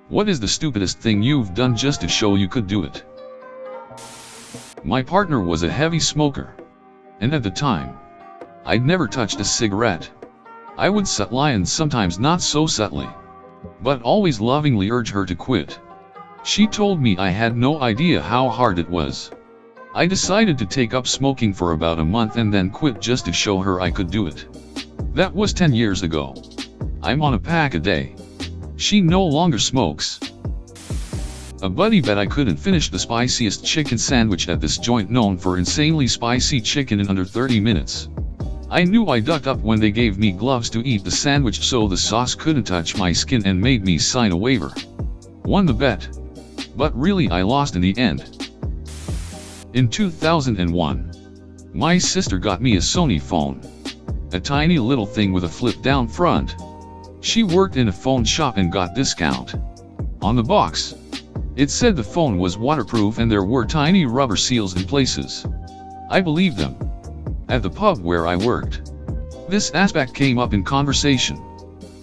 What is the stupidest thing you've done just to show you could do it? My partner was a heavy smoker. And at the time, I'd never touched a cigarette. I would subtly and sometimes not so subtly, but always lovingly urge her to quit. She told me I had no idea how hard it was. I decided to take up smoking for about a month and then quit just to show her I could do it. That was 10 years ago. I'm on a pack a day. She no longer smokes. A buddy bet I couldn't finish the spiciest chicken sandwich at this joint known for insanely spicy chicken in under 30 minutes. I knew I ducked up when they gave me gloves to eat the sandwich so the sauce couldn't touch my skin and made me sign a waiver. Won the bet. But really I lost in the end. In 2001, my sister got me a Sony phone. A tiny little thing with a flip down front. She worked in a phone shop and got discount. On the box, it said the phone was waterproof and there were tiny rubber seals in places. I believed them. At the pub where I worked, this aspect came up in conversation.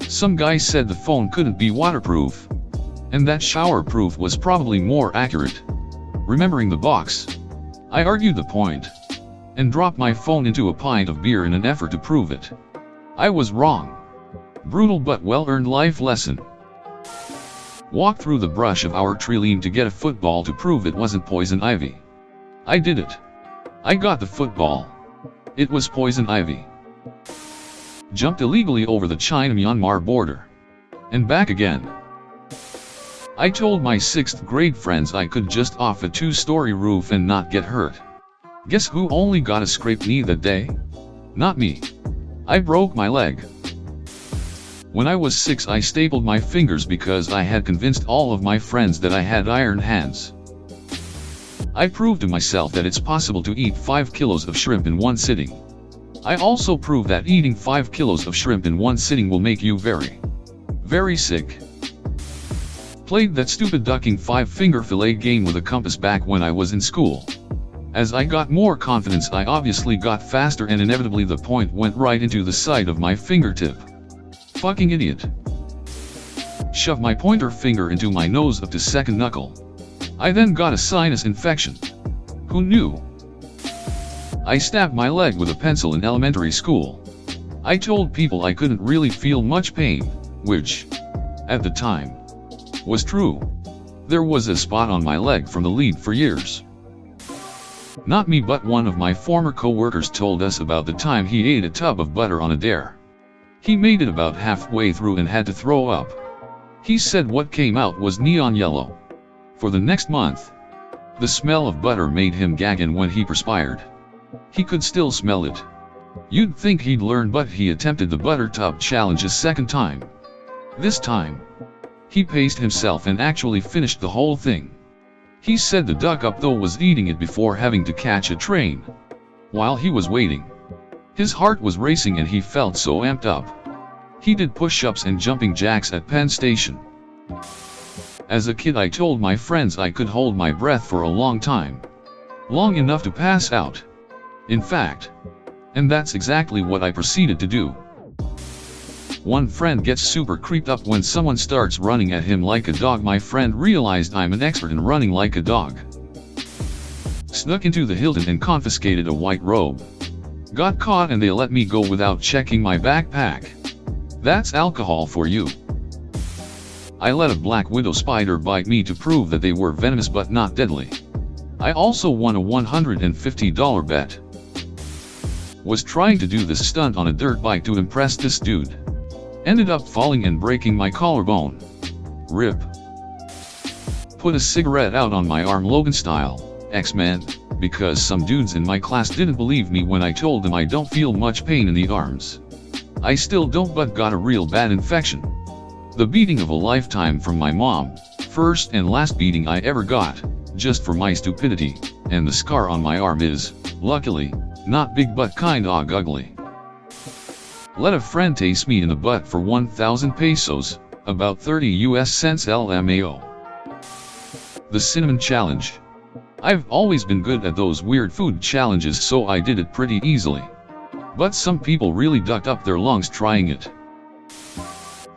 Some guy said the phone couldn't be waterproof, and that showerproof was probably more accurate. Remembering the box, I argued the point, and dropped my phone into a pint of beer in an effort to prove it. I was wrong. Brutal but well-earned life lesson. Walked through the brush of our tree to get a football to prove it wasn't poison ivy. I did it. I got the football. It was poison ivy. Jumped illegally over the China-Myanmar border. And back again. I told my 6th grade friends I could just off a 2-story roof and not get hurt. Guess who only got a scraped knee that day? Not me. I broke my leg. When I was 6 I stapled my fingers because I had convinced all of my friends that I had iron hands. I proved to myself that it's possible to eat 5 kilos of shrimp in one sitting. I also proved that eating 5 kilos of shrimp in one sitting will make you very, very sick. Played that stupid ducking 5-finger fillet game with a compass back when I was in school. As I got more confidence I obviously got faster and inevitably the point went right into the side of my fingertip. Fucking idiot. Shoved my pointer finger into my nose up to second knuckle. I then got a sinus infection. Who knew? I stabbed my leg with a pencil in elementary school. I told people I couldn't really feel much pain, which, at the time, was true. There was a spot on my leg from the lead for years. Not me but one of my former co-workers told us about the time he ate a tub of butter on a dare. He made it about halfway through and had to throw up. He said what came out was neon yellow. For the next month, the smell of butter made him gag, and when he perspired, he could still smell it. You'd think he'd learn, but he attempted the butter tub challenge a second time. This time, he paced himself and actually finished the whole thing. He said the duck up though was eating it before having to catch a train. While he was waiting, his heart was racing and he felt so amped up. He did push-ups and jumping jacks at Penn Station. As a kid I told my friends I could hold my breath for a long time. Long enough to pass out. In fact. And that's exactly what I proceeded to do. One friend gets super creeped up when someone starts running at him like a dog. My friend realized I'm an expert in running like a dog. Snuck into the Hilton and confiscated a white robe. Got caught and they let me go without checking my backpack. That's alcohol for you. I let a black widow spider bite me to prove that they were venomous but not deadly. I also won a $150 bet. Was trying to do this stunt on a dirt bike to impress this dude. Ended up falling and breaking my collarbone. RIP. Put a cigarette out on my arm Logan style, X-Men, because some dudes in my class didn't believe me when I told them I don't feel much pain in the arms. I still don't, but got a real bad infection. The beating of a lifetime from my mom, first and last beating I ever got, just for my stupidity, and the scar on my arm is, luckily, not big but kinda ugly. Let a friend taste me in the butt for 1,000 pesos, about 30 US cents LMAO. The cinnamon challenge. I've always been good at those weird food challenges, so I did it pretty easily. But some people really ducked up their lungs trying it.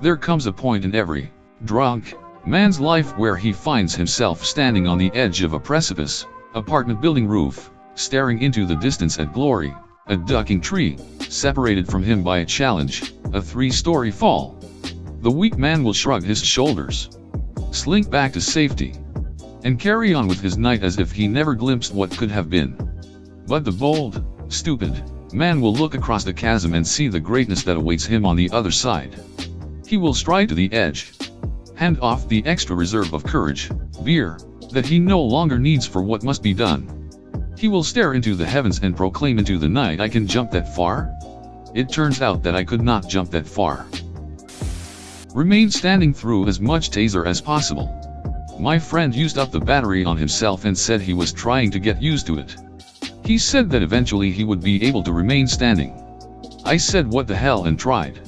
There comes a point in every drunk man's life where he finds himself standing on the edge of a precipice, apartment building roof, staring into the distance at glory, a ducking tree, separated from him by a challenge, a 3-story fall. The weak man will shrug his shoulders, slink back to safety, and carry on with his night as if he never glimpsed what could have been. But the bold, stupid man will look across the chasm and see the greatness that awaits him on the other side. He will stride to the edge, hand off the extra reserve of courage, beer, that he no longer needs for what must be done. He will stare into the heavens and proclaim into the night, "I can jump that far?" It turns out that I could not jump that far. Remain standing through as much taser as possible. My friend used up the battery on himself and said he was trying to get used to it. He said that eventually he would be able to remain standing. I said what the hell and tried.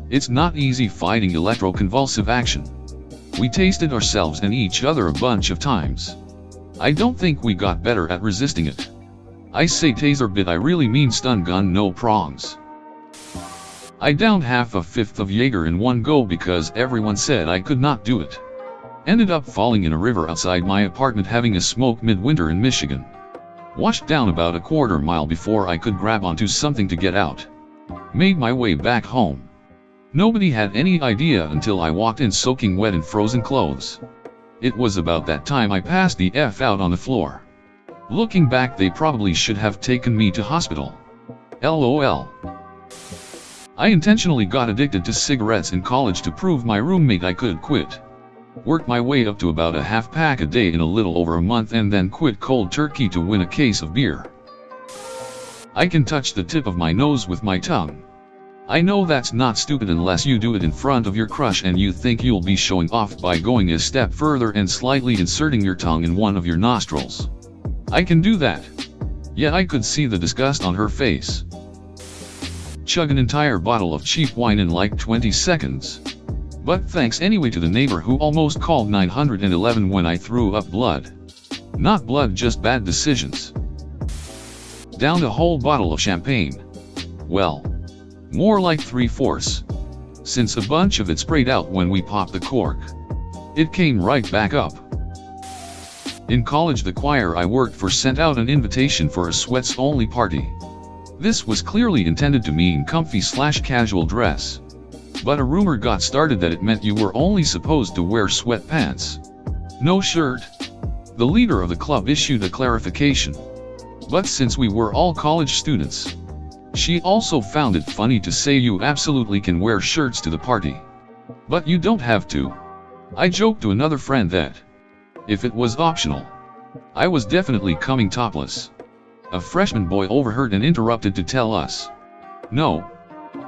It's not easy fighting electroconvulsive action. We tasted ourselves and each other a bunch of times. I don't think we got better at resisting it. I say taser bit, I really mean stun gun, no prongs. I downed half a fifth of Jaeger in one go because everyone said I could not do it. Ended up falling in a river outside my apartment having a smoke midwinter in Michigan. Washed down about a quarter mile before I could grab onto something to get out. Made my way back home. Nobody had any idea until I walked in soaking wet in frozen clothes. It was about that time I passed the F out on the floor. Looking back, they probably should have taken me to hospital. LOL. I intentionally got addicted to cigarettes in college to prove my roommate I could quit. Worked my way up to about a half pack a day in a little over a month and then quit cold turkey to win a case of beer. I can touch the tip of my nose with my tongue. I know that's not stupid unless you do it in front of your crush and you think you'll be showing off by going a step further and slightly inserting your tongue in one of your nostrils. I can do that. Yet I could see the disgust on her face. Chug an entire bottle of cheap wine in like 20 seconds. But thanks anyway to the neighbor who almost called 911 when I threw up blood. Not blood, just bad decisions. Downed a whole bottle of champagne. Well, more like 3/4, since a bunch of it sprayed out when we popped the cork. It came right back up. In college, the choir I worked for sent out an invitation for a sweats-only party. This was clearly intended to mean comfy/casual dress. But a rumor got started that it meant you were only supposed to wear sweatpants. No shirt. The leader of the club issued a clarification. But since we were all college students, she also found it funny to say you absolutely can wear shirts to the party. But you don't have to. I joked to another friend that, if it was optional, I was definitely coming topless. A freshman boy overheard and interrupted to tell us, "No,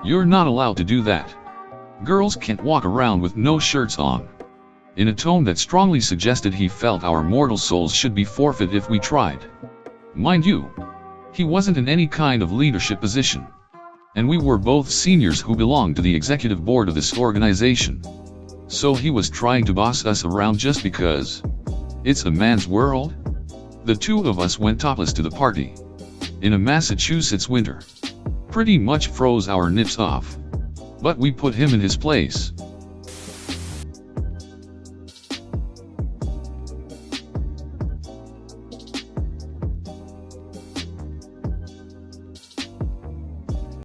you're not allowed to do that. Girls can't walk around with no shirts on," in a tone that strongly suggested he felt our mortal souls should be forfeit if we tried. Mind you, he wasn't in any kind of leadership position. And we were both seniors who belonged to the executive board of this organization. So he was trying to boss us around just because it's a man's world? The two of us went topless to the party. In a Massachusetts winter. Pretty much froze our nips off. But we put him in his place.